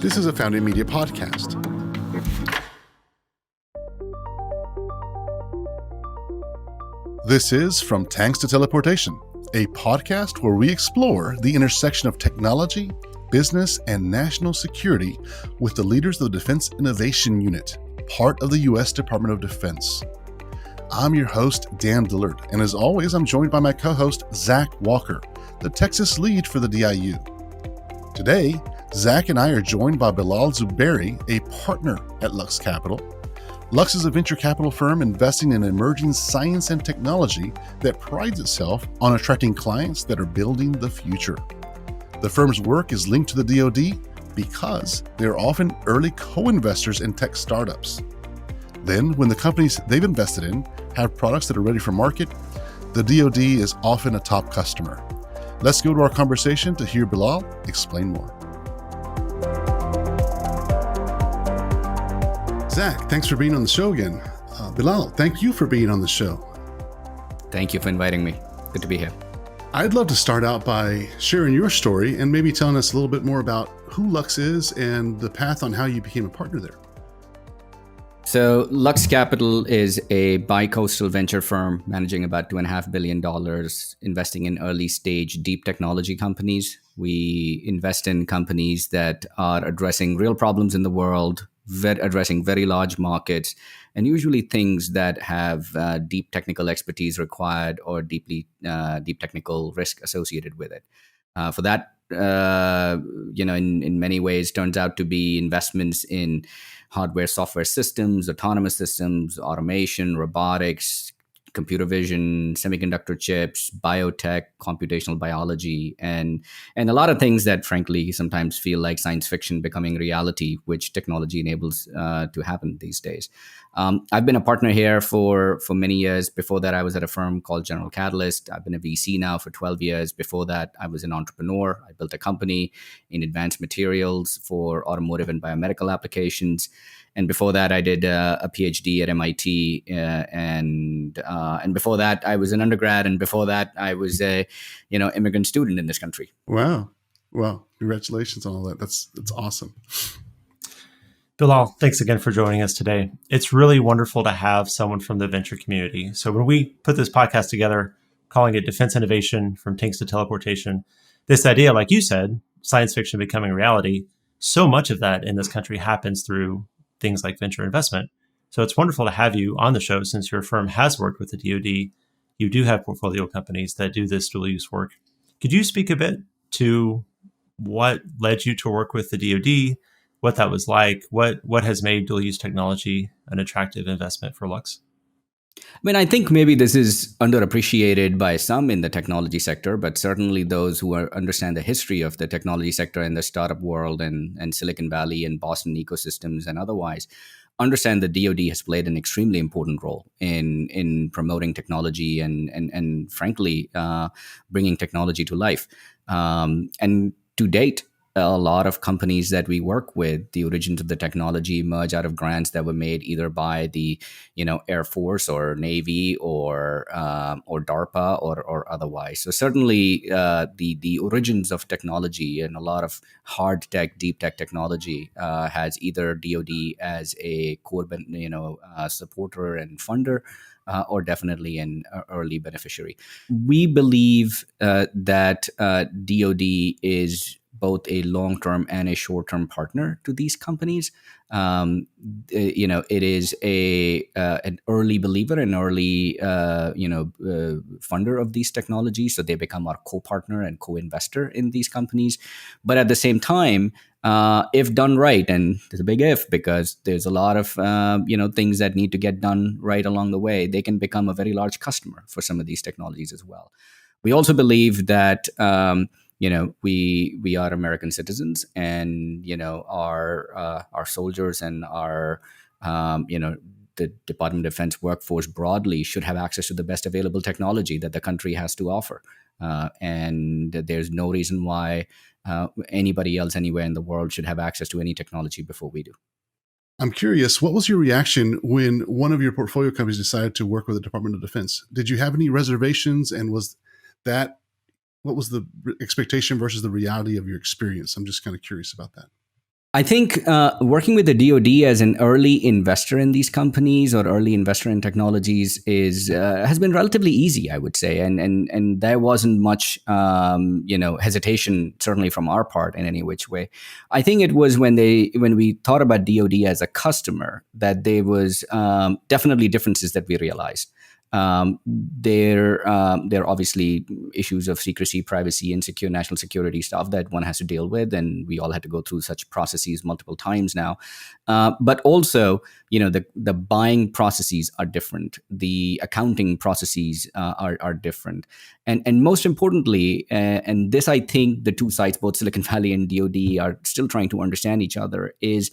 This is a Founding Media podcast. This is From Tanks to Teleportation, a podcast where we explore the intersection of technology, business, and national security with the leaders of the Defense Innovation Unit, part of the U.S. Department of Defense. I'm your host, Dan Dillard, and as always, I'm joined by my co-host, Zach Walker, the Texas lead for the DIU. Today, Zach and I are joined by Bilal Zuberi, a partner at Lux Capital. Lux is a venture capital firm investing in emerging science and technology that prides itself on attracting clients that are building the future. The firm's work is linked to the DoD because they're often early co-investors in tech startups. Then, when the companies they've invested in have products that are ready for market, the DoD is often a top customer. Let's go to our conversation to hear Bilal explain more. Zach, thanks for being on the show again. Bilal, thank you for being on the show. Thank you for inviting me. Good to be here. I'd love to start out by sharing your story and maybe telling us a little bit more about who Lux is and the path on how you became a partner there. So Lux Capital is a bi-coastal venture firm managing about $2.5 billion, investing in early stage deep technology companies. We invest in companies that are addressing real problems in the world, addressing very large markets, and usually things that have deep technical expertise required or deep technical risk associated with it. For that, in many ways, turns out to be investments in hardware, software systems, autonomous systems, automation, robotics, computer vision, semiconductor chips, biotech, computational biology, and a lot of things that, frankly, sometimes feel like science fiction becoming reality, which technology enables to happen these days. I've been a partner here for many years. Before that, I was at a firm called General Catalyst. I've been a VC now for 12 years. Before that, I was an entrepreneur. I built a company in advanced materials for automotive and biomedical applications. And before that, I did a PhD at MIT, and before that, I was an undergrad, and before that, I was a immigrant student in this country. Wow, congratulations on all that. That's awesome. Bilal, thanks again for joining us today. It's really wonderful to have someone from the venture community. So when we put this podcast together, calling it Defense Innovation from Tanks to Teleportation, this idea, like you said, science fiction becoming reality, so much of that in this country happens through things like venture investment. So it's wonderful to have you on the show since your firm has worked with the DoD. You do have portfolio companies that do this dual use work. Could you speak a bit to what led you to work with the DoD, what that was like, what has made dual use technology an attractive investment for Lux? I mean, I think maybe this is underappreciated by some in the technology sector, but certainly those who understand the history of the technology sector and the startup world and Silicon Valley and Boston ecosystems and otherwise understand the DoD has played an extremely important role in promoting technology and frankly, bringing technology to life. And to date, a lot of companies that we work with, the origins of the technology emerge out of grants that were made either by the, Air Force or Navy or DARPA or otherwise. So certainly the origins of technology and a lot of hard tech, deep tech technology has either DoD as a core, supporter and funder, or definitely an early beneficiary. We believe that DoD is both a long-term and a short-term partner to these companies. It is an early believer, an early funder of these technologies, so they become our co-partner and co-investor in these companies. But at the same time, if done right, and there's a big if because there's a lot of things that need to get done right along the way, they can become a very large customer for some of these technologies as well. We also believe that we are American citizens, and our soldiers and our the Department of Defense workforce broadly should have access to the best available technology that the country has to offer, and there's no reason why anybody else anywhere in the world should have access to any technology before we do. I'm curious, what was your reaction when one of your portfolio companies decided to work with the Department of Defense? Did you have any reservations, and what was the expectation versus the reality of your experience? I'm just kind of curious about that. I think working with the DoD as an early investor in these companies or early investor in technologies is has been relatively easy, I would say, and there wasn't much hesitation, certainly from our part in any which way. I think it was when we thought about DoD as a customer that there was definitely differences that we realized. There are obviously issues of secrecy, privacy, and secure national security stuff that one has to deal with, and we all had to go through such processes multiple times now. But also, the buying processes are different, the accounting processes are different, and most importantly, and this I think the two sides, both Silicon Valley and DoD, are still trying to understand each other is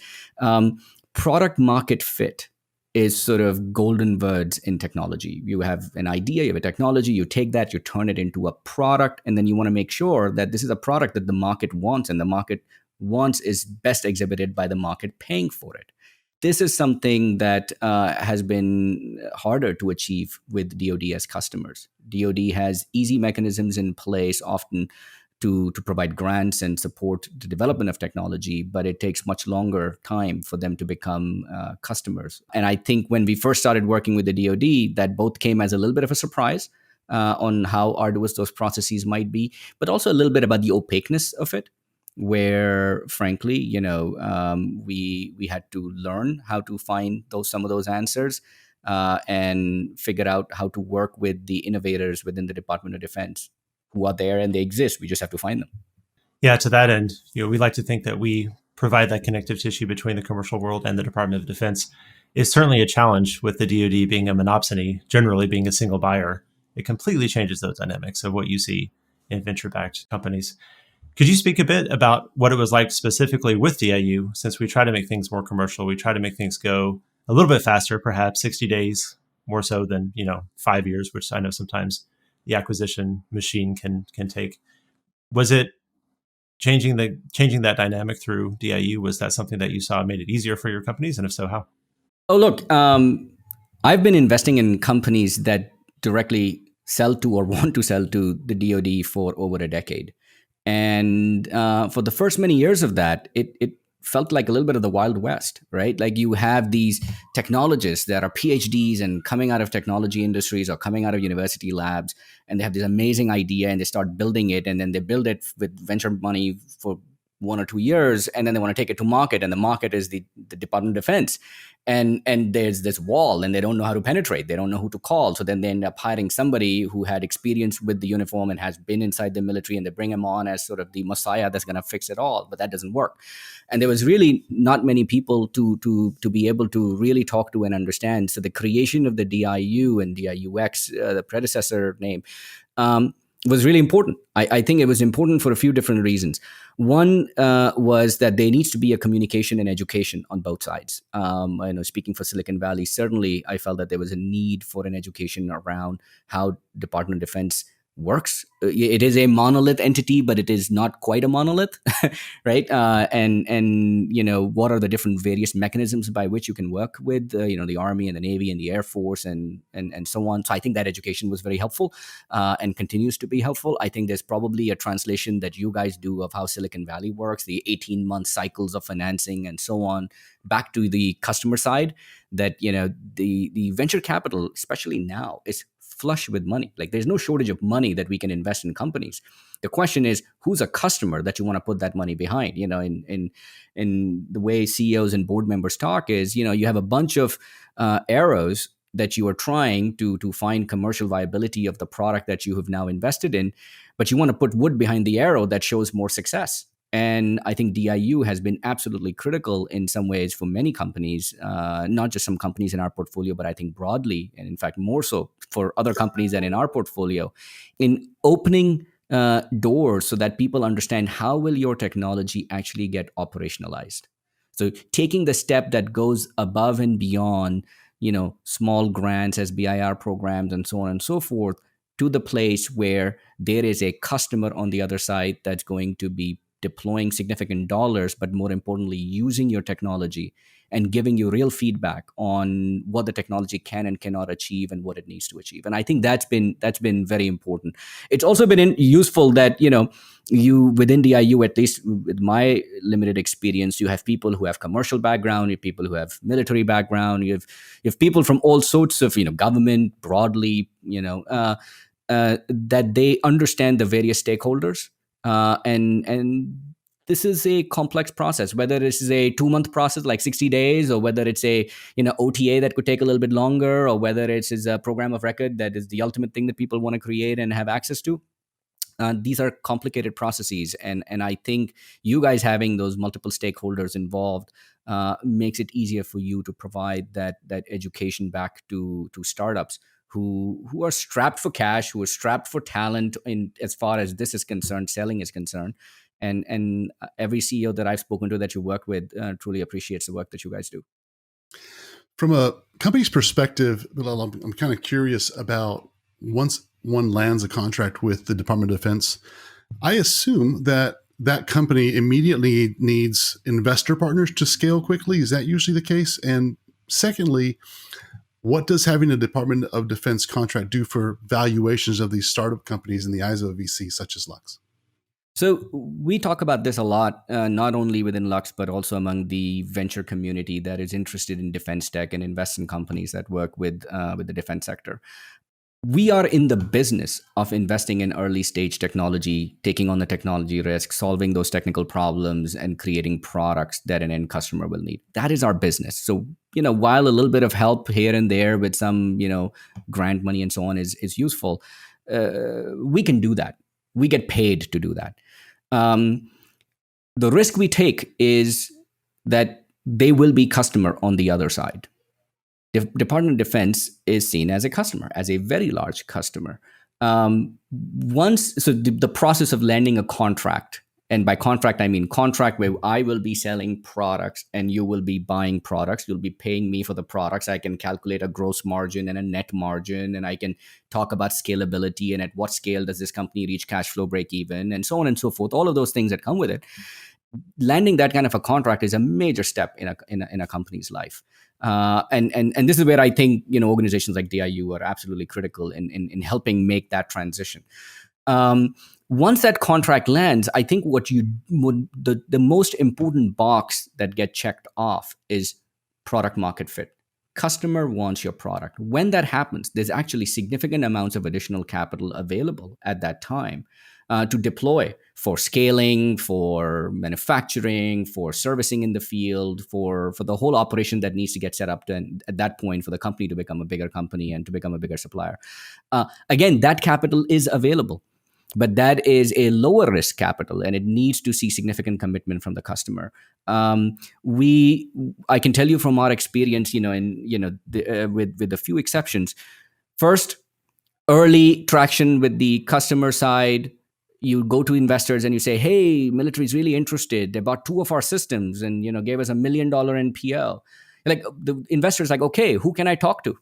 product market fit is sort of golden words in technology. You have an idea, you have a technology, you take that, you turn it into a product, and then you want to make sure that this is a product that the market wants, and the market wants is best exhibited by the market paying for it. This is something that has been harder to achieve with DoD as customers. DoD has easy mechanisms in place, often to provide grants and support the development of technology, but it takes much longer time for them to become customers. And I think when we first started working with the DoD, that both came as a little bit of a surprise on how arduous those processes might be, but also a little bit about the opaqueness of it, where frankly, we had to learn how to find some of those answers and figure out how to work with the innovators within the Department of Defense who are there, and they exist. We just have to find them. Yeah, to that end, we like to think that we provide that connective tissue between the commercial world and the Department of Defense. It's certainly a challenge with the DoD being a monopsony, generally being a single buyer. It completely changes those dynamics of what you see in venture-backed companies. Could you speak a bit about what it was like specifically with DIU, since we try to make things more commercial, we try to make things go a little bit faster, perhaps 60 days more so than 5 years, which I know sometimes the acquisition machine can take. Was it changing that dynamic through DIU? Was that something that you saw made it easier for your companies, and if so, how? Oh, look, I've been investing in companies that directly sell to or want to sell to the DoD for over a decade. And for the first many years of that, it felt like a little bit of the Wild West, right? Like you have these technologists that are PhDs and coming out of technology industries or coming out of university labs, and they have this amazing idea and they start building it, and then they build it with venture money for 1 or 2 years, and then they want to take it to market, and the market is the Department of Defense. And there's this wall, and they don't know how to penetrate. They don't know who to call. So then they end up hiring somebody who had experience with the uniform and has been inside the military, and they bring him on as sort of the messiah that's going to fix it all. But that doesn't work. And there was really not many people to be able to really talk to and understand. So the creation of the DIU and DIUX, the predecessor name, was really important. I think it was important for a few different reasons. One was that there needs to be a communication and education on both sides. Speaking for Silicon Valley, certainly I felt that there was a need for an education around how Department of Defense works. It is a monolith entity, but it is not quite a monolith, right? And what are the different various mechanisms by which you can work with the Army and the Navy and the Air Force and so on. So I think that education was very helpful and continues to be helpful. I think there's probably a translation that you guys do of how Silicon Valley works, the 18-month cycles of financing and so on, back to the customer side, that the venture capital, especially now, is flush with money. Like there's no shortage of money that we can invest in companies. The question is, who's a customer that you want to put that money behind? In the way CEOs and board members talk is, you have a bunch of arrows that you are trying to find commercial viability of the product that you have now invested in, but you want to put wood behind the arrow that shows more success. And I think DIU has been absolutely critical in some ways for many companies, not just some companies in our portfolio, but I think broadly, and in fact more so for other companies than in our portfolio, in opening doors so that people understand how will your technology actually get operationalized. So taking the step that goes above and beyond, small grants, SBIR programs, and so on and so forth, to the place where there is a customer on the other side that's going to be deploying significant dollars, but more importantly, using your technology and giving you real feedback on what the technology can and cannot achieve and what it needs to achieve. And I think that's been very important. It's also been useful that you within DIU, at least with my limited experience, you have people who have commercial background, you have people who have military background, you have people from all sorts of government broadly, that they understand the various stakeholders, and this is a complex process, whether this is a 2-month process like 60 days, or whether it's a OTA that could take a little bit longer, or whether it's a program of record that is the ultimate thing that people want to create and have access to. These are complicated processes, and I think you guys having those multiple stakeholders involved makes it easier for you to provide that education back to startups who are strapped for cash, who are strapped for talent in as far as this is concerned, selling is concerned. And every CEO that I've spoken to that you work with truly appreciates the work that you guys do. From a company's perspective, Bilal, I'm kind of curious about once one lands a contract with the Department of Defense, I assume that that company immediately needs investor partners to scale quickly. Is that usually the case? And secondly, what does having a Department of Defense contract do for valuations of these startup companies in the eyes of a VC such as Lux? So we talk about this a lot, not only within Lux, but also among the venture community that is interested in defense tech and invest in companies that work with the defense sector. We are in the business of investing in early stage technology, taking on the technology risk, solving those technical problems, and creating products that an end customer will need. That is our business. So, while a little bit of help here and there with some, grant money and so on is useful, we can do that. We get paid to do that. The risk we take is that they will be customer on the other side. The Department of Defense is seen as a customer, as a very large customer. The process of landing a contract, and by contract, I mean contract where I will be selling products and you will be buying products. You'll be paying me for the products. I can calculate a gross margin and a net margin, and I can talk about scalability and at what scale does this company reach cash flow break even, and so on and so forth. All of those things that come with it. Landing that kind of a contract is a major step in a company's life. And this is where I think organizations like DIU are absolutely critical in helping make that transition. Once that contract lands, I think the most important box that get checked off is product market fit. Customer wants your product. When that happens, there's actually significant amounts of additional capital available at that time to deploy for scaling, for manufacturing, for servicing in the field, for the whole operation that needs to get set up at that point for the company to become a bigger company and to become a bigger supplier. Again, that capital is available, but that is a lower risk capital, and it needs to see significant commitment from the customer. I can tell you from our experience, with a few exceptions. First, early traction with the customer side. You go to investors and you say, "Hey, military is really interested. They bought 2 of our systems and gave us $1 million NPL." Like the investor's like, "Okay, who can I talk to?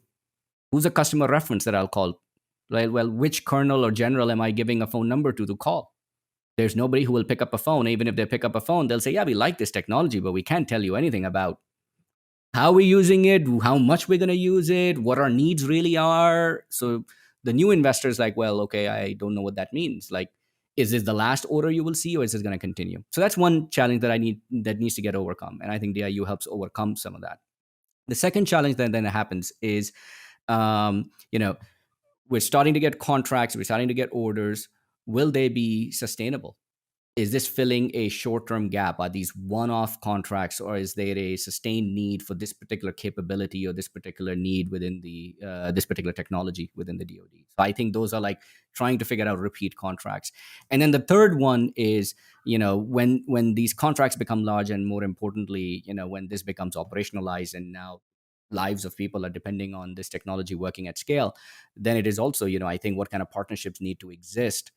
Who's a customer reference that I'll call?" Like, well, which colonel or general am I giving a phone number to call? There's nobody who will pick up a phone. Even if they pick up a phone, they'll say, "Yeah, we like this technology, but we can't tell you anything about how we're using it, how much we're going to use it, what our needs really are." So the new investor's like, "Well, okay, I don't know what that means. Like, is this the last order you will see, or is this going to continue?" So that's one challenge that needs to get overcome. And I think DIU helps overcome some of that. The second challenge that then happens is, we're starting to get contracts, we're starting to get orders. Will they be sustainable? Is this filling a short-term gap? Are these one-off contracts, or is there a sustained need for this particular capability or this particular need within the this particular technology within the DoD? So I think those are like trying to figure out repeat contracts. And then the third one is, when these contracts become large, and more importantly, when this becomes operationalized and now lives of people are depending on this technology working at scale, then it is also, I think, what kind of partnerships need to exist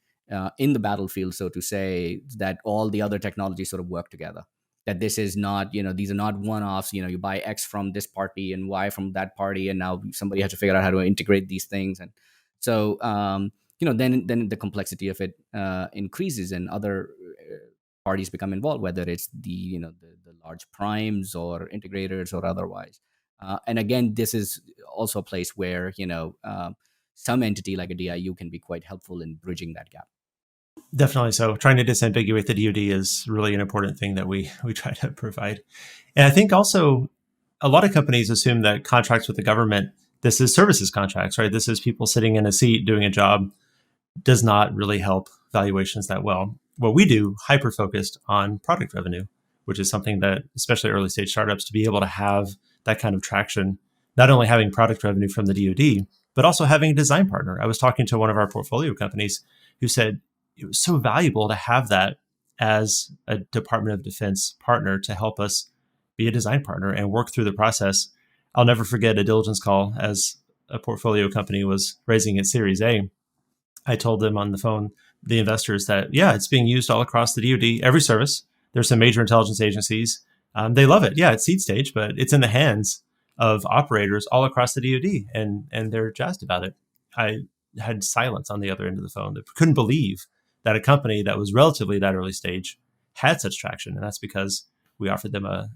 in the battlefield, so to say, that all the other technologies sort of work together. That this is not, these are not one-offs. You buy X from this party and Y from that party, and now somebody has to figure out how to integrate these things. And so, then the complexity of it increases, and other parties become involved, whether it's the large primes or integrators or otherwise. And again, this is also a place where some entity like a DIU can be quite helpful in bridging that gap. Definitely. So trying to disambiguate the DoD is really an important thing that we try to provide. And I think also a lot of companies assume that contracts with the government, this is services contracts, right? This is people sitting in a seat doing a job, does not really help valuations that well. What we do, hyper focused on product revenue, which is something that especially early stage startups, to be able to have that kind of traction, not only having product revenue from the DoD, but also having a design partner. I was talking to one of our portfolio companies who said it was so valuable to have that as a Department of Defense partner to help us be a design partner and work through the process. I'll never forget a diligence call as a portfolio company was raising its Series A. I told them on the phone, the investors, that, yeah, it's being used all across the DoD, every service. There's some major intelligence agencies. They love it. Yeah, it's seed stage, but it's in the hands of operators all across the DoD, and they're jazzed about it. I had silence on the other end of the phone. They couldn't believe that a company that was relatively that early stage had such traction. And that's because we offered them a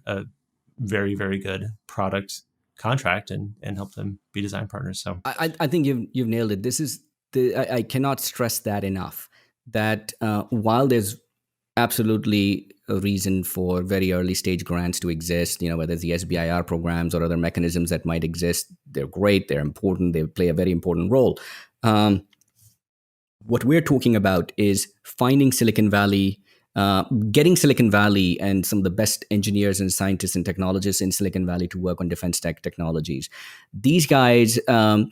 very, very good product contract and helped them be design partners. So I think you've nailed it. This is I cannot stress that enough, that while there's absolutely a reason for very early stage grants to exist, whether it's the SBIR programs or other mechanisms that might exist, they're great, they're important, they play a very important role. What we're talking about is finding Silicon Valley, getting Silicon Valley and some of the best engineers and scientists and technologists in Silicon Valley to work on defense tech technologies. These guys are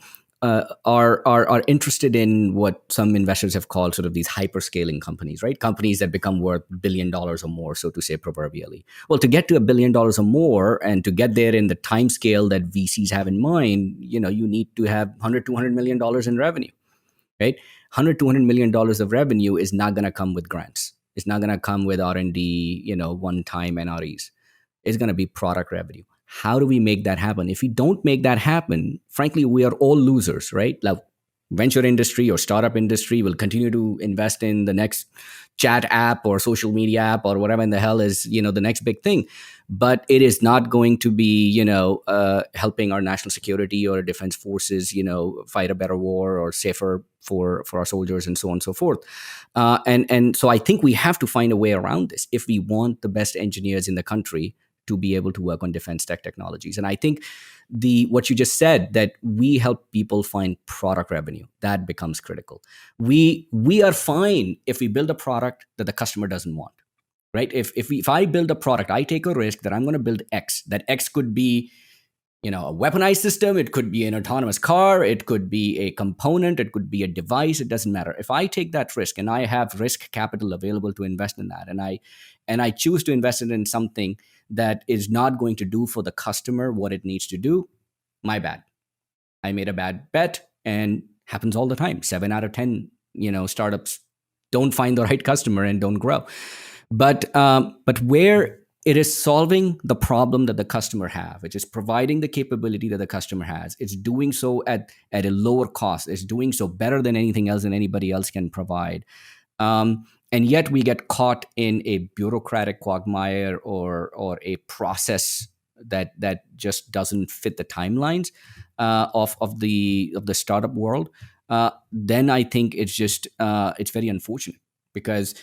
interested in what some investors have called sort of these hyperscaling companies, right? Companies that become worth $1 billion or more, so to say, proverbially. Well, to get to $1 billion or more and to get there in the time scale that VCs have in mind, you need to have $100-200 million in revenue, right? $100-200 million of revenue is not going to come with grants. It's not going to come with R&D, one-time NREs. It's going to be product revenue. How do we make that happen? If we don't make that happen, frankly, we are all losers, right? Like venture industry or startup industry will continue to invest in the next chat app or social media app or whatever in the hell is, the next big thing. But it is not going to be, helping our national security or defense forces, fight a better war or safer for our soldiers and so on and so forth. And so I think we have to find a way around this if we want the best engineers in the country to be able to work on defense tech technologies. And I think what you just said, that we help people find product revenue, that becomes critical. We are fine if we build a product that the customer doesn't want, right? If I build a product, I take a risk that I'm going to build X. That X could be, a weaponized system. It could be an autonomous car. It could be a component. It could be a device. It doesn't matter. If I take that risk and I have risk capital available to invest in that, and I choose to invest it in something that is not going to do for the customer what it needs to do, my bad. I made a bad bet, and happens all the time. 7 out of 10, startups don't find the right customer and don't grow. But where it is solving the problem that the customer have, which is providing the capability that the customer has, it's doing so at a lower cost. It's doing so better than anything else and anybody else can provide. And yet we get caught in a bureaucratic quagmire or a process that just doesn't fit the timelines of the startup world. Then I think it's very unfortunate, because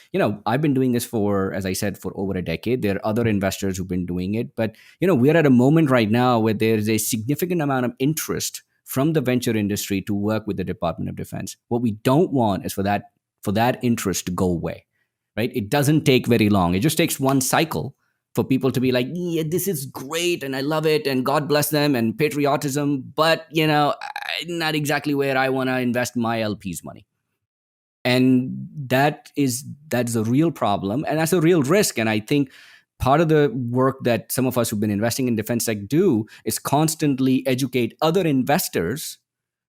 I've been doing this for, as I said, for over a decade. There are other investors who've been doing it, but we're at a moment right now where there's a significant amount of interest from the venture industry to work with the Department of Defense. What we don't want is for that interest to go away, right? It doesn't take very long. It just takes one cycle for people to be like, yeah, this is great and I love it and God bless them and patriotism, but not exactly where I want to invest my LP's money. And that's a real problem, and that's a real risk. And I think part of the work that some of us who've been investing in defense tech do is constantly educate other investors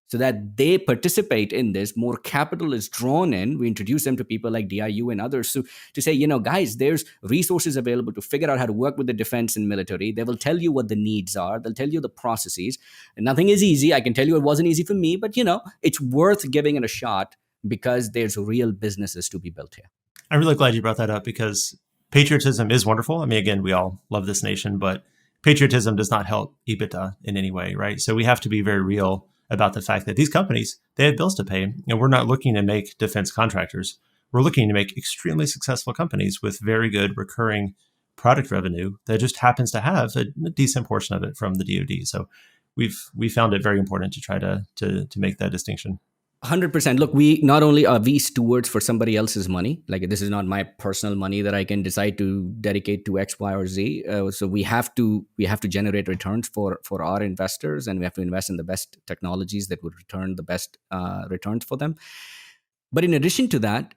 so that they participate in this. More capital is drawn in. We introduce them to people like DIU and others to say, guys, there's resources available to figure out how to work with the defense and military. They will tell you what the needs are. They'll tell you the processes. And nothing is easy. I can tell you it wasn't easy for me, but it's worth giving it a shot, because there's real businesses to be built here. I'm really glad you brought that up, because patriotism is wonderful. I mean, again, we all love this nation, but patriotism does not help EBITDA in any way, right? So we have to be very real about the fact that these companies, they have bills to pay, and we're not looking to make defense contractors. We're looking to make extremely successful companies with very good recurring product revenue that just happens to have a decent portion of it from the DoD. So we found it very important to try to make that distinction. 100%. Look, we not only are we stewards for somebody else's money, like this is not my personal money that I can decide to dedicate to X, Y, or Z. So we have to generate returns for our investors, and we have to invest in the best technologies that would return the best returns for them. But in addition to that,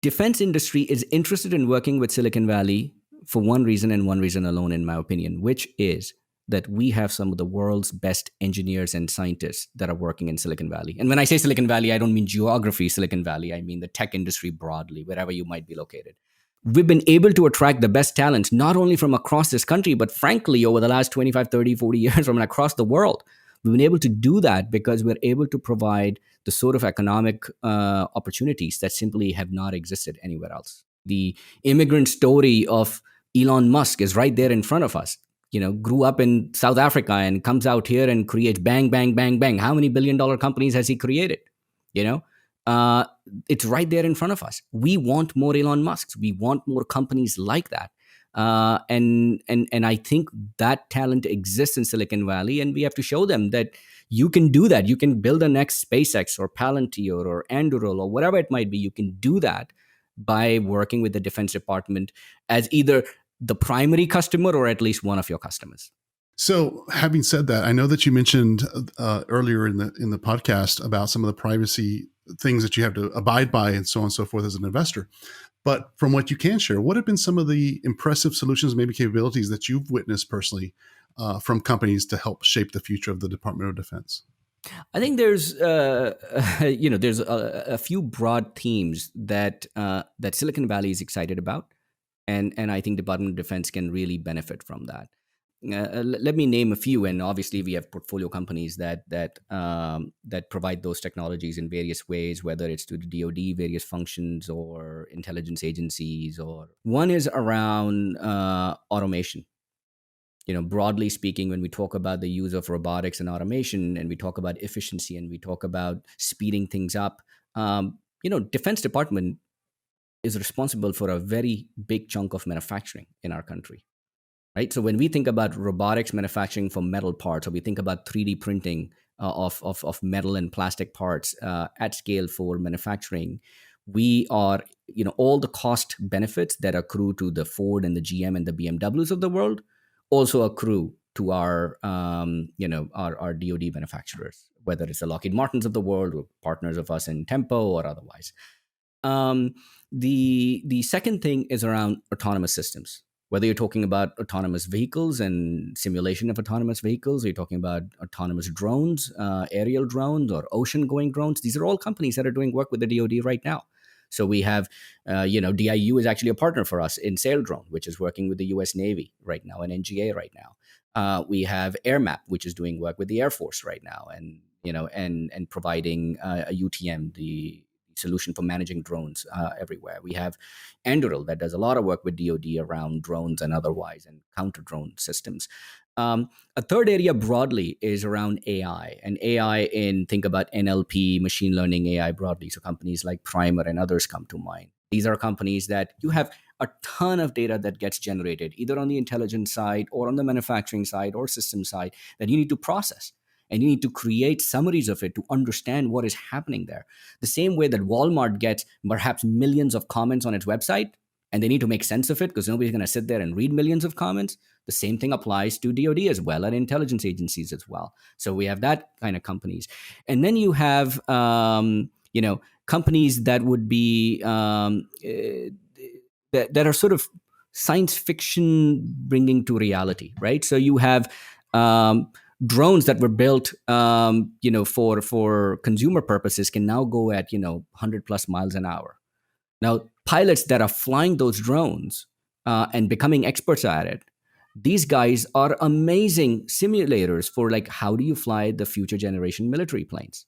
defense industry is interested in working with Silicon Valley for one reason and one reason alone, in my opinion, which is that we have some of the world's best engineers and scientists that are working in Silicon Valley. And when I say Silicon Valley, I don't mean geography Silicon Valley. I mean the tech industry broadly, wherever you might be located. We've been able to attract the best talents, not only from across this country, but frankly, over the last 25, 30, 40 years from across the world. We've been able to do that because we're able to provide the sort of economic opportunities that simply have not existed anywhere else. The immigrant story of Elon Musk is right there in front of us. Grew up in South Africa and comes out here and creates bang, bang, bang, bang. How many billion-dollar companies has he created? It's right there in front of us. We want more Elon Musks. We want more companies like that. And I think that talent exists in Silicon Valley, and we have to show them that you can do that. You can build the next SpaceX or Palantir or Anduril or whatever it might be. You can do that by working with the Defense Department as either the primary customer or at least one of your customers. So, having said that, I know that you mentioned earlier in the podcast about some of the privacy things that you have to abide by and so on and so forth as an investor. But from what you can share, what have been some of the impressive solutions, maybe capabilities that you've witnessed personally from companies to help shape the future of the Department of Defense? I think there's a few broad themes that Silicon Valley is excited about. And I think Department of Defense can really benefit from that. Let me name a few, and obviously we have portfolio companies that provide those technologies in various ways, whether it's to the DoD, various functions, or intelligence agencies. Or one is around automation. Broadly speaking, when we talk about the use of robotics and automation, and we talk about efficiency, and we talk about speeding things up, Defense Department is responsible for a very big chunk of manufacturing in our country, right? So when we think about robotics manufacturing for metal parts, or we think about 3D printing of metal and plastic parts at scale for manufacturing, we are, all the cost benefits that accrue to the Ford and the GM and the BMWs of the world also accrue to our DoD manufacturers, whether it's the Lockheed Martins of the world or partners of us in Tempo or otherwise. The second thing is around autonomous systems. Whether you're talking about autonomous vehicles and simulation of autonomous vehicles, or you're talking about autonomous drones, aerial drones, or ocean-going drones, these are all companies that are doing work with the DoD right now. So we have, DIU is actually a partner for us in Saildrone, which is working with the U.S. Navy right now, and NGA right now. We have AirMap, which is doing work with the Air Force right now, and and providing a UTM, the solution for managing drones everywhere. We have Anduril that does a lot of work with DoD around drones and otherwise, and counter drone systems. A third area broadly is around AI, and AI in, think about NLP, machine learning AI broadly. So companies like Primer and others come to mind. These are companies that you have a ton of data that gets generated either on the intelligence side or on the manufacturing side or system side that you need to process. And you need to create summaries of it to understand what is happening there. The same way that Walmart gets perhaps millions of comments on its website, and they need to make sense of it because nobody's going to sit there and read millions of comments. The same thing applies to DoD as well, and intelligence agencies as well. So we have that kind of companies. And then you have, companies that would be, that are sort of science fiction bringing to reality, right? So you have drones that were built, for consumer purposes can now go at, 100 plus miles an hour. Now, pilots that are flying those drones and becoming experts at it, these guys are amazing simulators for, like, how do you fly the future generation military planes?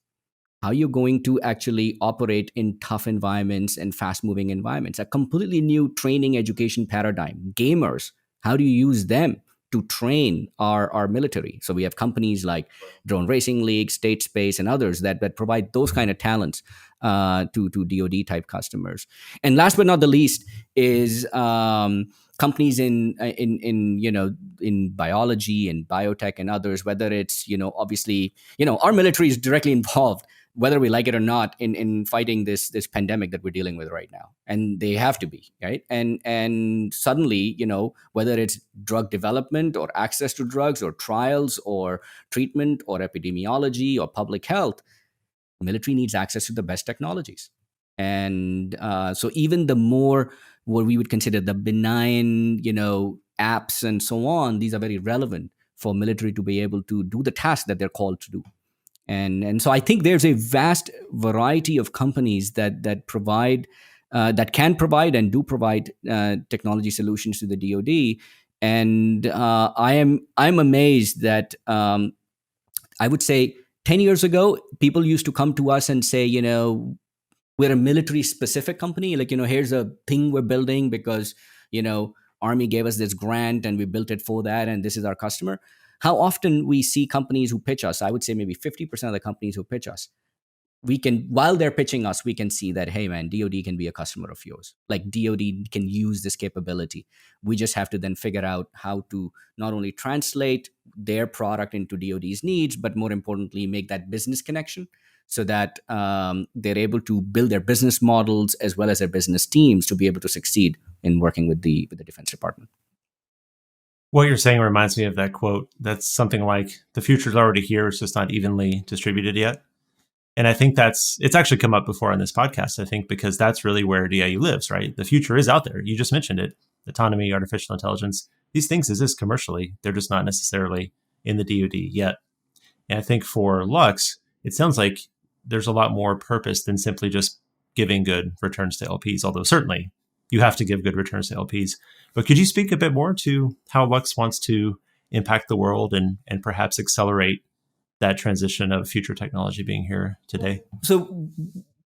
How you're going to actually operate in tough environments and fast moving environments, a completely new training education paradigm. Gamers, how do you use them to train our military? So we have companies like Drone Racing League, State Space, and others that provide those kind of talents to DoD type customers. And last but not the least is companies in biology and biotech and others, whether it's obviously our military is directly involved, whether we like it or not, in fighting this pandemic that we're dealing with right now, and they have to be, right. And suddenly, whether it's drug development or access to drugs or trials or treatment or epidemiology or public health, military needs access to the best technologies. And so even the more what we would consider the benign, apps and so on, these are very relevant for military to be able to do the task that they're called to do. And so I think there's a vast variety of companies that provide that can provide and do provide technology solutions to the DoD. And I'm amazed that I would say 10 years ago, people used to come to us and say, we're a military specific company. Like, here's a thing we're building because, Army gave us this grant and we built it for that. And this is our customer. How often we see companies who pitch us, I would say maybe 50% of the companies who pitch us, while they're pitching us, we can see that, hey man, DoD can be a customer of yours. Like DoD can use this capability. We just have to then figure out how to not only translate their product into DoD's needs, but more importantly, make that business connection so that they're able to build their business models as well as their business teams to be able to succeed in working with the Defense Department. What you're saying reminds me of that quote. That's something like, the future's already here, it's just not evenly distributed yet. And I think it's actually come up before on this podcast, I think, because that's really where DIU lives, right? The future is out there. You just mentioned it. Autonomy, artificial intelligence, these things exist commercially. They're just not necessarily in the DoD yet. And I think for Lux, it sounds like there's a lot more purpose than simply just giving good returns to LPs, although certainly you have to give good returns to LPs. But could you speak a bit more to how Lux wants to impact the world and perhaps accelerate that transition of future technology being here today? So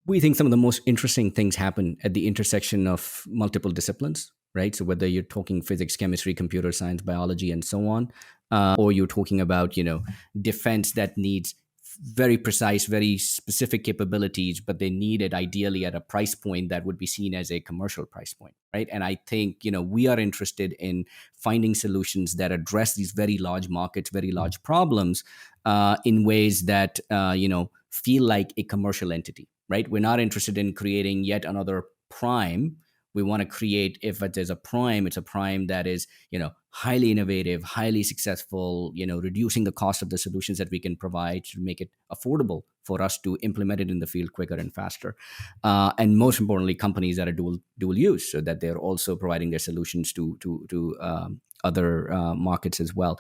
we think some of the most interesting things happen at the intersection of multiple disciplines, right? So whether you're talking physics, chemistry, computer science, biology, and so on, or you're talking about, defense that needs very precise, very specific capabilities, but they need it ideally at a price point that would be seen as a commercial price point, right? And I think, we are interested in finding solutions that address these very large markets, very large problems in ways that, feel like a commercial entity, right? We're not interested in creating yet another prime. We want to create, if it is a prime, it's a prime that is, highly innovative, highly successful, reducing the cost of the solutions that we can provide to make it affordable for us to implement it in the field quicker and faster. And most importantly, companies that are dual use, so that they're also providing their solutions to other markets as well.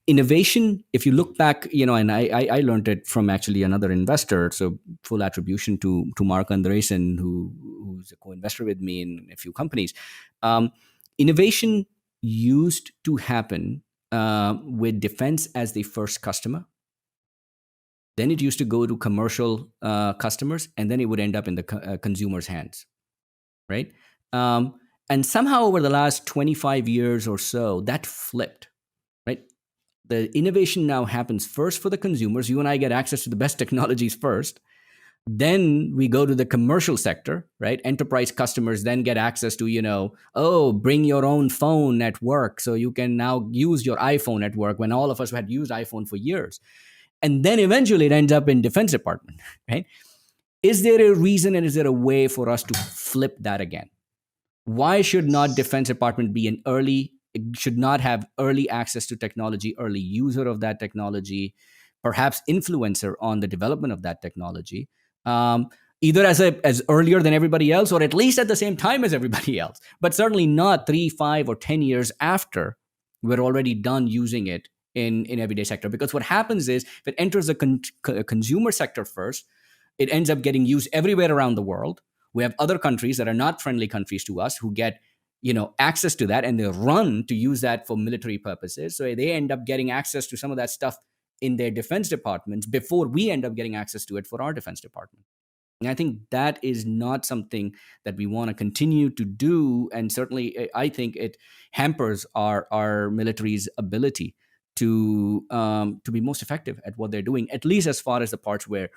Innovation, if you look back, and I learned it from actually another investor, so full attribution to Mark Andresen, who's a co-investor with me in a few companies. Innovation used to happen with defense as the first customer. Then it used to go to commercial customers, and then it would end up in the consumer's hands, right? And somehow over the last 25 years or so, that flipped, right? The innovation now happens first for the consumers. You and I get access to the best technologies first. Then we go to the commercial sector, right? Enterprise customers then get access to, bring your own phone at work. So you can now use your iPhone at work, when all of us had used iPhone for years. And then eventually it ends up in Defense Department, right? Is there a reason and is there a way for us to flip that again? Why should not Defense Department be should not have early access to technology, early user of that technology, perhaps influencer on the development of that technology, either as earlier than everybody else, or at least at the same time as everybody else, but certainly not 3, 5, or 10 years after we're already done using it in everyday sector. Because what happens is, if it enters the consumer sector first, it ends up getting used everywhere around the world. We have other countries that are not friendly countries to us who get access to that, and they run to use that for military purposes. So they end up getting access to some of that stuff in their defense departments before we end up getting access to it for our defense department. And I think that is not something that we want to continue to do. And certainly, I think it hampers our military's ability to be most effective at what they're doing, at least as far as the parts where,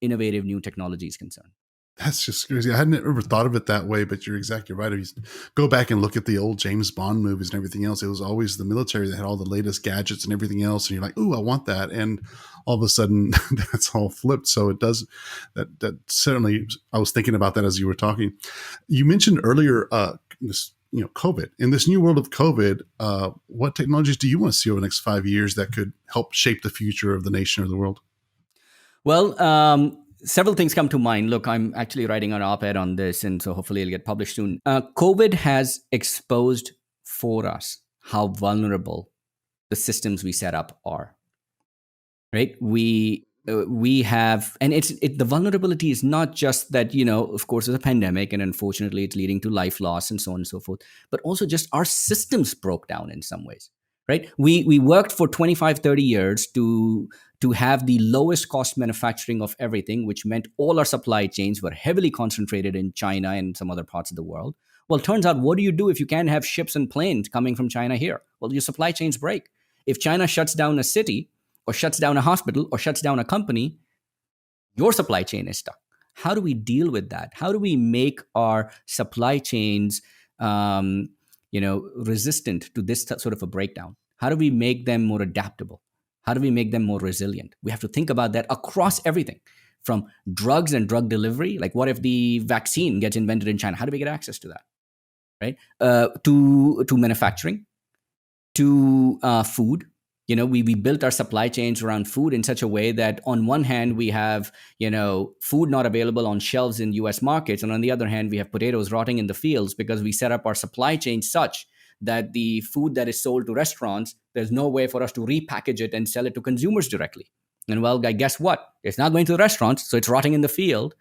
innovative new technology is concerned. That's just crazy. I hadn't ever thought of it that way, but you're exactly right. If you go back and look at the old James Bond movies and everything else, it was always the military that had all the latest gadgets and everything else. And you're like, ooh, I want that. And all of a sudden that's all flipped. So it does that certainly, I was thinking about that as you were talking. You mentioned earlier, this, COVID. In this new world of COVID, what technologies do you want to see over the next 5 years that could help shape the future of the nation or the world? Well, several things come to mind. Look, I'm actually writing an op-ed on this, and so hopefully it'll get published soon. COVID has exposed for us how vulnerable the systems we set up are. Right? We have, and the vulnerability is not just that, of course, there's a pandemic, and unfortunately, it's leading to life loss and so on and so forth, but also just our systems broke down in some ways. Right? We worked for 25, 30 years to have the lowest cost manufacturing of everything, which meant all our supply chains were heavily concentrated in China and some other parts of the world. Well, it turns out, what do you do if you can't have ships and planes coming from China here? Well, your supply chains break. If China shuts down a city or shuts down a hospital or shuts down a company, your supply chain is stuck. How do we deal with that? How do we make our supply chains resistant to this sort of a breakdown? How do we make them more adaptable? How do we make them more resilient? We have to think about that across everything, from drugs and drug delivery. Like, what if the vaccine gets invented in China? How do we get access to that? Right? To manufacturing, to food. We built our supply chains around food in such a way that on one hand, we have, food not available on shelves in US markets. And on the other hand, we have potatoes rotting in the fields because we set up our supply chain such that the food that is sold to restaurants, there's no way for us to repackage it and sell it to consumers directly. And well, guess what? It's not going to the restaurants, so it's rotting in the field.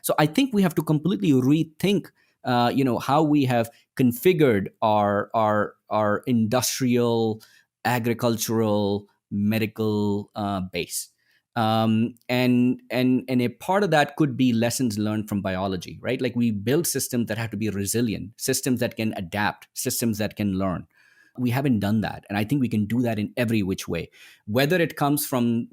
So I think we have to completely rethink, how we have configured our industrial, agricultural, medical base. And a part of that could be lessons learned from biology, right? Like, we build systems that have to be resilient, systems that can adapt, systems that can learn. We haven't done that. And I think we can do that in every which way, whether it comes from,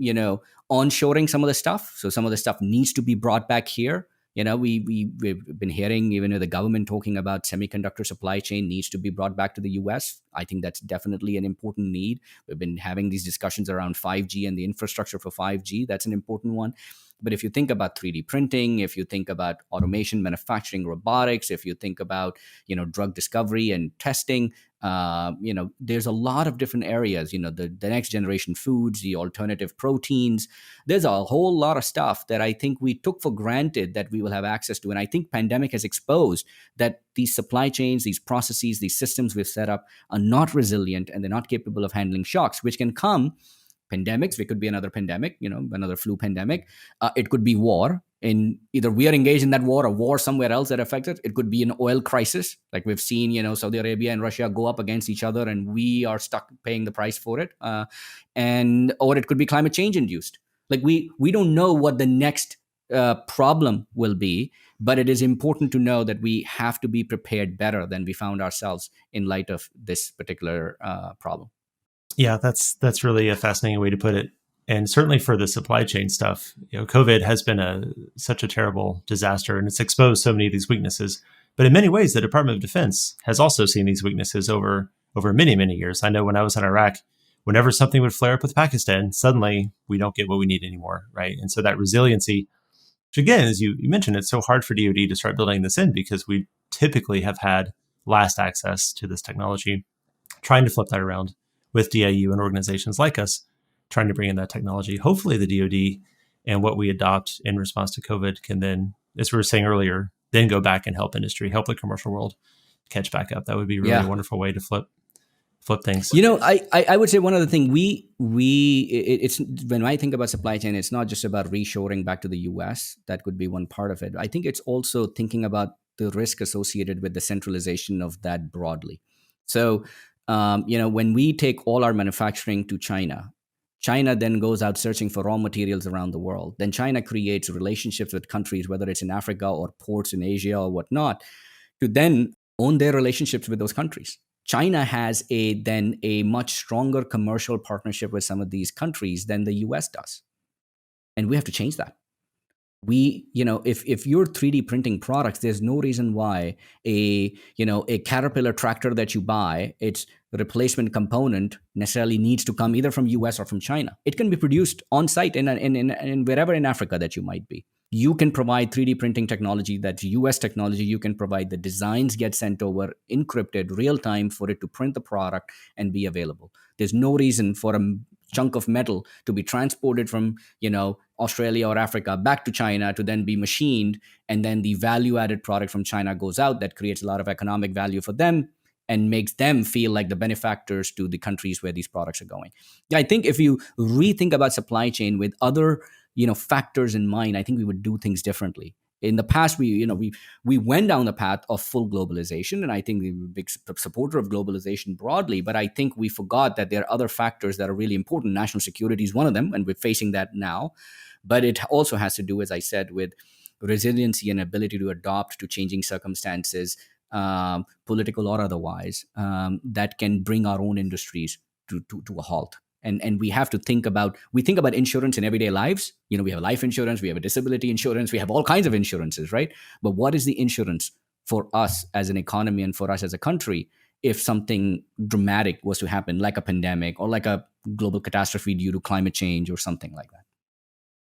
onshoring some of the stuff. So some of the stuff needs to be brought back here. We've been hearing even the government talking about semiconductor supply chain needs to be brought back to the US. I think that's definitely an important need. We've been having these discussions around 5G and the infrastructure for 5G. That's an important one. But if you think about 3D printing, if you think about automation, manufacturing, robotics, if you think about, drug discovery and testing, there's a lot of different areas, the next generation foods, the alternative proteins. There's a whole lot of stuff that I think we took for granted that we will have access to. And I think pandemic has exposed that these supply chains, these processes, these systems we've set up are not resilient, and they're not capable of handling shocks, which can come. Pandemics, it could be another pandemic, another flu pandemic. It could be war, and either we are engaged in that war or war somewhere else that affects it. It could be an oil crisis, like we've seen, Saudi Arabia and Russia go up against each other, and we are stuck paying the price for it. Or it could be climate change induced. Like, we don't know what the next problem will be, but it is important to know that we have to be prepared better than we found ourselves in light of this particular problem. Yeah, that's really a fascinating way to put it. And certainly for the supply chain stuff, COVID has been such a terrible disaster, and it's exposed so many of these weaknesses. But in many ways, the Department of Defense has also seen these weaknesses over many, many years. I know when I was in Iraq, whenever something would flare up with Pakistan, suddenly we don't get what we need anymore, right? And so that resiliency, which again, as you mentioned, it's so hard for DoD to start building this in because we typically have had last access to this technology. Trying to flip that around with DIU and organizations like us, trying to bring in that technology. Hopefully the DoD and what we adopt in response to COVID can then, as we were saying earlier, then go back and help industry, help the commercial world catch back up. That would be really a wonderful way to flip things. I would say one other thing, it's when I think about supply chain, it's not just about reshoring back to the US. That could be one part of it. I think it's also thinking about the risk associated with the centralization of that broadly. So, when we take all our manufacturing to China China then goes out searching for raw materials around the world. Then China creates relationships with countries, whether it's in Africa or ports in Asia or whatnot, to then own their relationships with those countries. China has then a much stronger commercial partnership with some of these countries than the US does. And we have to change that. If you're 3D printing products, there's no reason why a Caterpillar tractor that you buy, its replacement component necessarily needs to come either from US or from China. It can be produced on site in wherever in Africa that you might be. You can provide 3D printing technology that's US technology. You can provide the designs, get sent over, encrypted, real time for it to print the product and be available. There's no reason for a chunk of metal to be transported from, Australia or Africa back to China to then be machined. And then the value added product from China goes out that creates a lot of economic value for them and makes them feel like the benefactors to the countries where these products are going. I think if you rethink about supply chain with other factors in mind, I think we would do things differently. In the past, we went down the path of full globalization, and I think we were a big supporter of globalization broadly. But I think we forgot that there are other factors that are really important. National security is one of them, and we're facing that now. But it also has to do, as I said, with resiliency and ability to adapt to changing circumstances, political or otherwise, that can bring our own industries to a halt. And we have to think about insurance in everyday lives. We have life insurance, we have a disability insurance, we have all kinds of insurances, right? But what is the insurance for us as an economy and for us as a country if something dramatic was to happen, like a pandemic or like a global catastrophe due to climate change or something like that?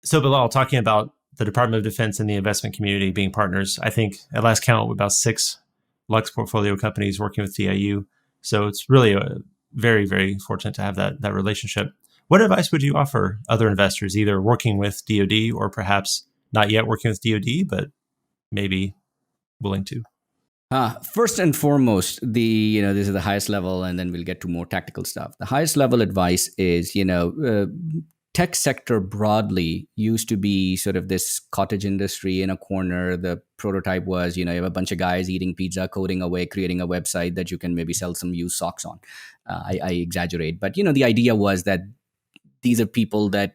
So Bilal, talking about the Department of Defense and the investment community being partners, I think at last count, about 6 Lux portfolio companies working with DIU. So it's really very, very fortunate to have that relationship. What advice would you offer other investors, either working with DoD or perhaps not yet working with DoD, but maybe willing to? First and foremost, this is the highest level, and then we'll get to more tactical stuff. The highest level advice is, tech sector broadly used to be sort of this cottage industry in a corner. The prototype was, you have a bunch of guys eating pizza, coding away, creating a website that you can maybe sell some used socks on. I exaggerate. But, the idea was that these are people that,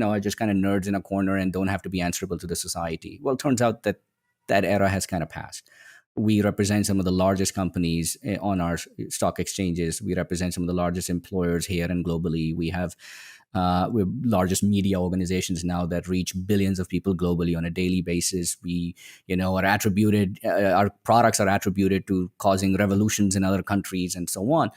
are just kind of nerds in a corner and don't have to be answerable to the society. Well, it turns out that era has kind of passed. We represent some of the largest companies on our stock exchanges. We represent some of the largest employers here and globally. We're largest media organizations now that reach billions of people globally on a daily basis. We, are attributed, our products are attributed to causing revolutions in other countries and so on.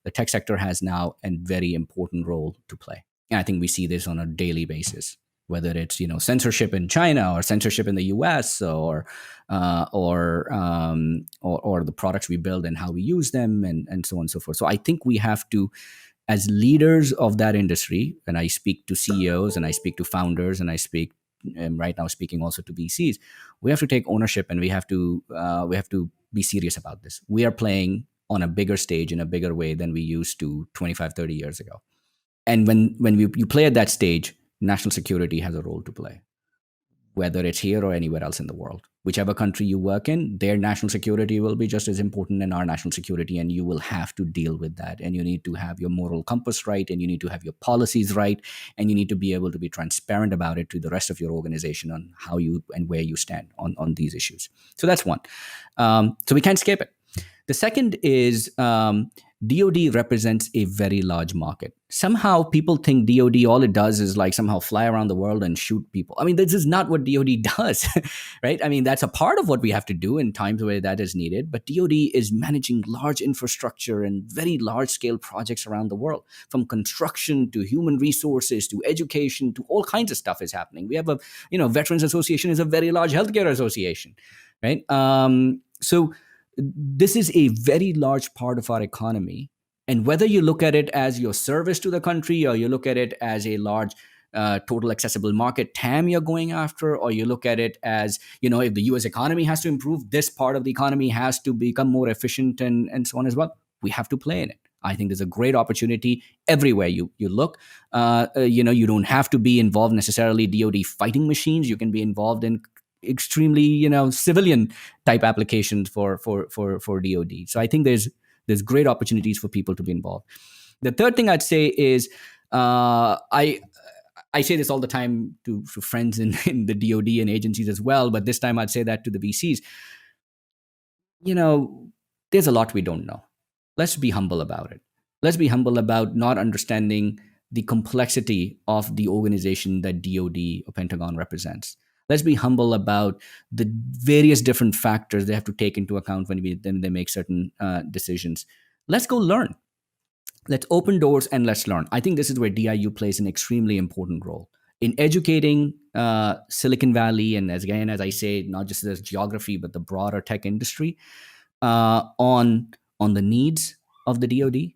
The tech sector has now a very important role to play. And I think we see this on a daily basis, whether it's, censorship in China or censorship in the US or the products we build and how we use them and so on and so forth. So I think we have to, as leaders of that industry, and I speak to CEOs and I speak to founders and I'm right now speaking also to VCs, we have to take ownership and we have to be serious about this. We are playing on a bigger stage in a bigger way than we used to 25, 30 years ago. And when you play at that stage, national security has a role to play, whether it's here or anywhere else in the world. Whichever country you work in, their national security will be just as important in our national security, and you will have to deal with that. And you need to have your moral compass right, and you need to have your policies right, and you need to be able to be transparent about it to the rest of your organization on how you and where you stand on these issues. So that's one. So we can't skip it. The second is DoD represents a very large market. Somehow people think DoD, all it does is like somehow fly around the world and shoot people. I mean, this is not what DoD does, right? I mean, that's a part of what we have to do in times where that is needed. But DoD is managing large infrastructure and very large scale projects around the world, from construction to human resources to education to all kinds of stuff is happening. We have Veterans Association is a very large healthcare association, right? So this is a very large part of our economy. And whether you look at it as your service to the country, or you look at it as a large total accessible market TAM you're going after, or you look at it as, if the US economy has to improve, this part of the economy has to become more efficient and so on as well, we have to play in it. I think there's a great opportunity everywhere you look. You don't have to be involved necessarily DoD fighting machines. You can be involved in extremely, civilian type applications for DoD. So I think there's great opportunities for people to be involved. The third thing I'd say is I say this all the time to friends in the DoD and agencies as well, but this time I'd say that to the VCs. There's a lot we don't know. Let's be humble about it. Let's be humble about not understanding the complexity of the organization that DoD or Pentagon represents. Let's be humble about the various different factors they have to take into account when they make certain decisions. Let's go learn. Let's open doors and let's learn. I think this is where DIU plays an extremely important role in educating Silicon Valley, and as I say, not just the geography, but the broader tech industry on the needs of the DoD,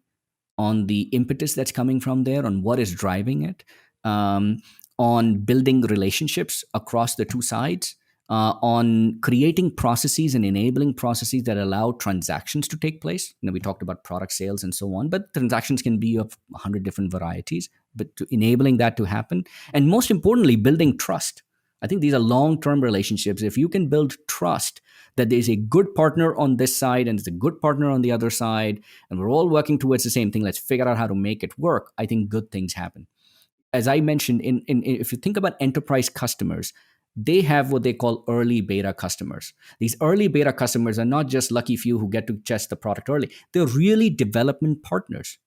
on the impetus that's coming from there, on what is driving it, on building relationships across the two sides, on creating processes and enabling processes that allow transactions to take place. We talked about product sales and so on, but transactions can be of 100 different varieties, but enabling that to happen. And most importantly, building trust. I think these are long-term relationships. If you can build trust that there's a good partner on this side and there's a good partner on the other side, and we're all working towards the same thing, let's figure out how to make it work, I think good things happen. As I mentioned, if you think about enterprise customers, they have what they call early beta customers. These early beta customers are not just lucky few who get to test the product early. They're really development partners.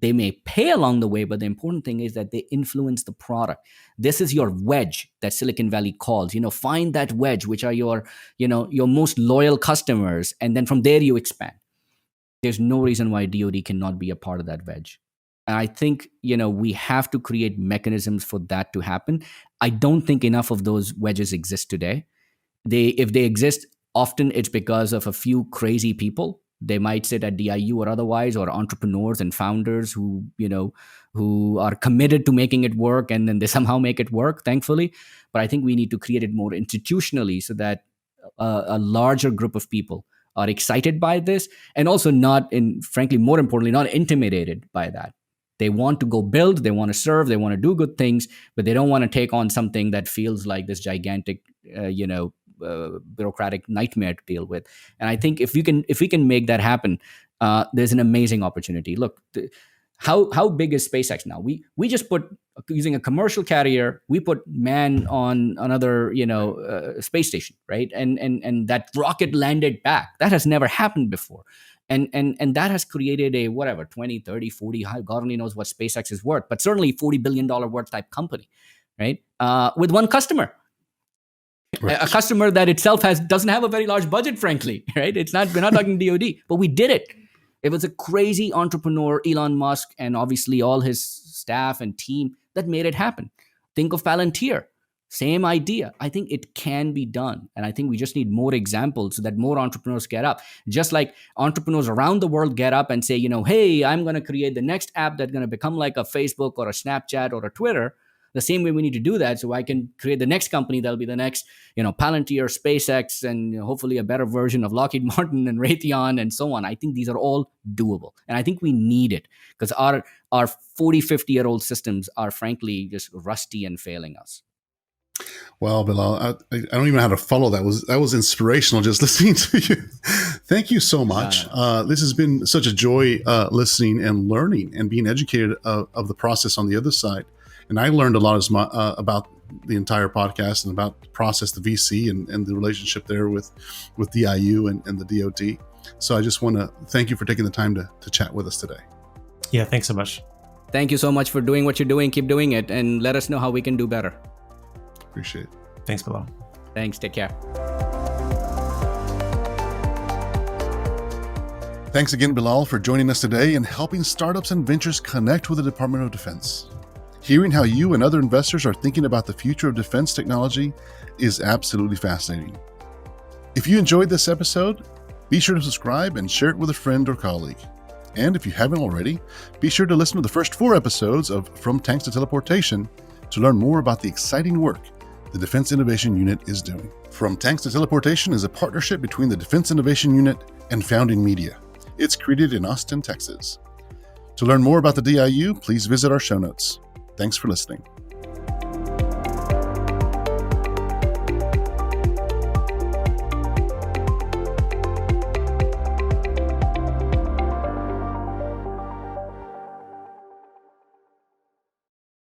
They may pay along the way, but the important thing is that they influence the product. This is your wedge that Silicon Valley calls. Find that wedge, which are your most loyal customers, and then from there you expand. There's no reason why DoD cannot be a part of that wedge. And I think, we have to create mechanisms for that to happen. I don't think enough of those wedges exist today. If they exist, often it's because of a few crazy people. They might sit at DIU or otherwise, or entrepreneurs and founders who are committed to making it work, and then they somehow make it work, thankfully. But I think we need to create it more institutionally so that a larger group of people are excited by this, and also frankly, more importantly, not intimidated by that. They want to go build, they want to serve, they want to do good things, but they don't want to take on something that feels like this gigantic, bureaucratic nightmare to deal with. And I think if we can make that happen, there's an amazing opportunity. Look, how big is SpaceX now? We just put, using a commercial carrier, we put man on another space station, right? And that rocket landed back. That has never happened before. And that has created a 20, 30, 40, God only knows what SpaceX is worth, but certainly $40 billion worth type company, right? With one customer. Right. A customer that itself doesn't have a very large budget, frankly, right? We're not talking DoD, but we did it. It was a crazy entrepreneur, Elon Musk, and obviously all his staff and team that made it happen. Think of Palantir. Same idea. I think it can be done. And I think we just need more examples so that more entrepreneurs get up. Just like entrepreneurs around the world get up and say, hey, I'm going to create the next app that's going to become like a Facebook or a Snapchat or a Twitter. The same way we need to do that so I can create the next company that'll be the next, Palantir, SpaceX, and hopefully a better version of Lockheed Martin and Raytheon and so on. I think these are all doable. And I think we need it because our 40, 50-year-old systems are frankly just rusty and failing us. Well, Bilal, I don't even know how to follow that. That was inspirational just listening to you. Thank you so much. This has been such a joy listening and learning and being educated of the process on the other side. And I learned a lot about the entire podcast and about the process, the VC, and the relationship there with DIU and the DoD. So I just want to thank you for taking the time to chat with us today. Yeah, thanks so much. Thank you so much for doing what you're doing. Keep doing it and let us know how we can do better. Appreciate it. Thanks, Bilal. Thanks. Take care. Thanks again, Bilal, for joining us today and helping startups and ventures connect with the Department of Defense. Hearing how you and other investors are thinking about the future of defense technology is absolutely fascinating. If you enjoyed this episode, be sure to subscribe and share it with a friend or colleague. And if you haven't already, be sure to listen to the first 4 episodes of From Tanks to Teleportation to learn more about the exciting work the Defense Innovation Unit is doing. From Tanks to Teleportation is a partnership between the Defense Innovation Unit and Founding Media. It's created in Austin, Texas. To learn more about the DIU, please visit our show notes. Thanks for listening.